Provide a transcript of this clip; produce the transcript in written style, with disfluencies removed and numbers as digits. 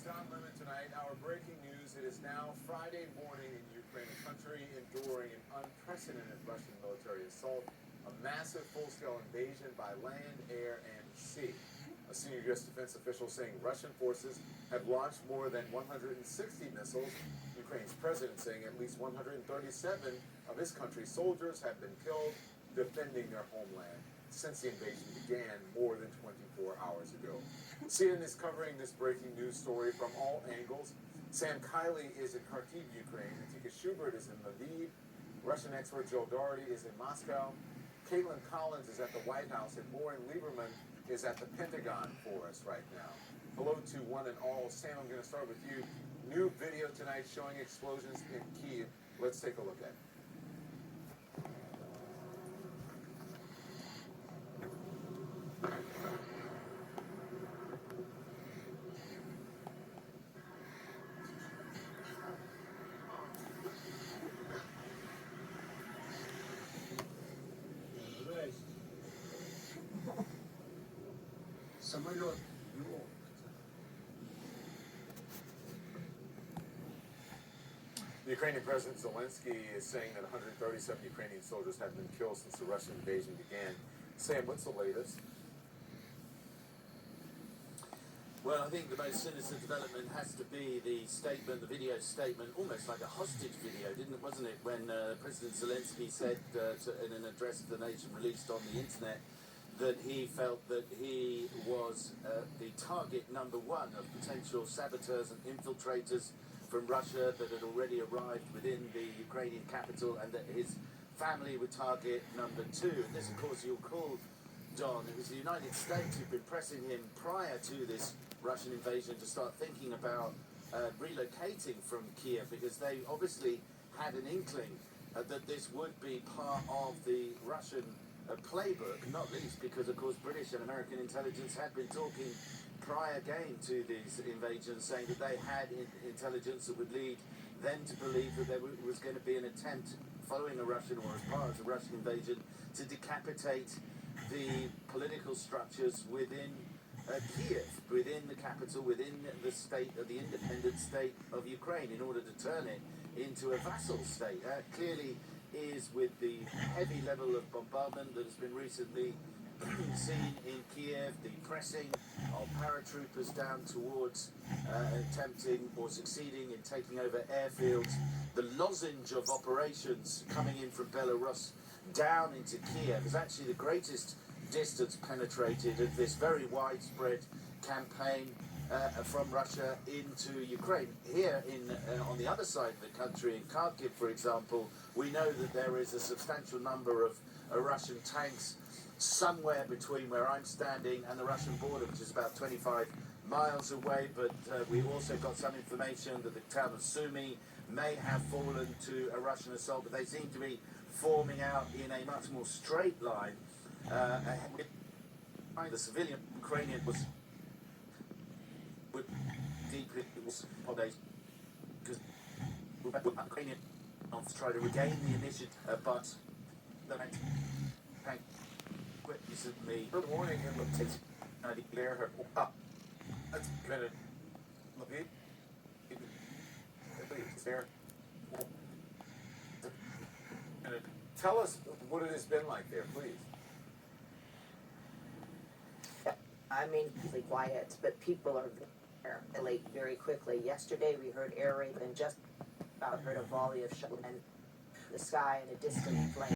time limit tonight. Our breaking news: it is now Friday morning in Ukraine, a country enduring an unprecedented Russian military assault, a massive full-scale invasion by land, air, and sea. A senior U.S. defense official saying Russian forces have launched more than 160 missiles. Ukraine's president saying at least 137 of his country's soldiers have been killed defending their homeland since the invasion began more than 24 hours ago. CNN is covering this breaking news story from all angles. Sam Kiley is in Kharkiv, Ukraine. Atika Schubert is in Lviv. Russian expert Joe Doherty is in Moscow. Caitlin Collins is at the White House, and Maureen Lieberman is at the Pentagon for us right now. Hello to one and all. Sam, I'm going to start with you. New video tonight showing explosions in Kyiv. Let's take a look at it. The Ukrainian President Zelensky is saying that 137 Ukrainian soldiers have been killed since the Russian invasion began. Sam, what's the latest? Well, I think the most sinister development has to be the statement, the video statement, almost like a hostage video, wasn't it, when President Zelensky said in an address to the nation released on the internet that he felt that he was the target number one of potential saboteurs and infiltrators from Russia that had already arrived within the Ukrainian capital, and that his family would target number two. And this, of course, you'll call, Don, it was the United States who'd been pressing him prior to this Russian invasion to start thinking about relocating from Kiev, because they obviously had an inkling that this would be part of the Russian playbook, not least because, of course, British and American intelligence had been talking prior again to these invasions, saying that they had intelligence that would lead them to believe that there was going to be an attempt following a Russian, or as part of the Russian invasion, to decapitate the political structures within Kiev, within the capital, within the state, the independent state of Ukraine, in order to turn it into a vassal state. Clearly is with the heavy level of bombardment that has been recently seen in Kiev, the pressing of paratroopers down towards attempting or succeeding in taking over airfields, the lozenge of operations coming in from Belarus down into Kiev is actually the greatest distance penetrated of this very widespread campaign from Russia into Ukraine. Here on the other side of the country, in Kharkiv, for example, we know that there is a substantial number of Russian tanks somewhere between where I'm standing and the Russian border, which is about 25 miles away, but we also got some information that the town of Sumy may have fallen to a Russian assault, but they seem to be forming out in a much more straight line. The civilian Ukrainian was deeply because Ukrainian try to regain the initiative, but the recently. Good morning, and look, it's clear. That's been a tell us what it has been like there, please. I mean, really quiet, but people are there late very quickly. Yesterday we heard air raid and just about heard a volley of shot in the sky and a distant flame.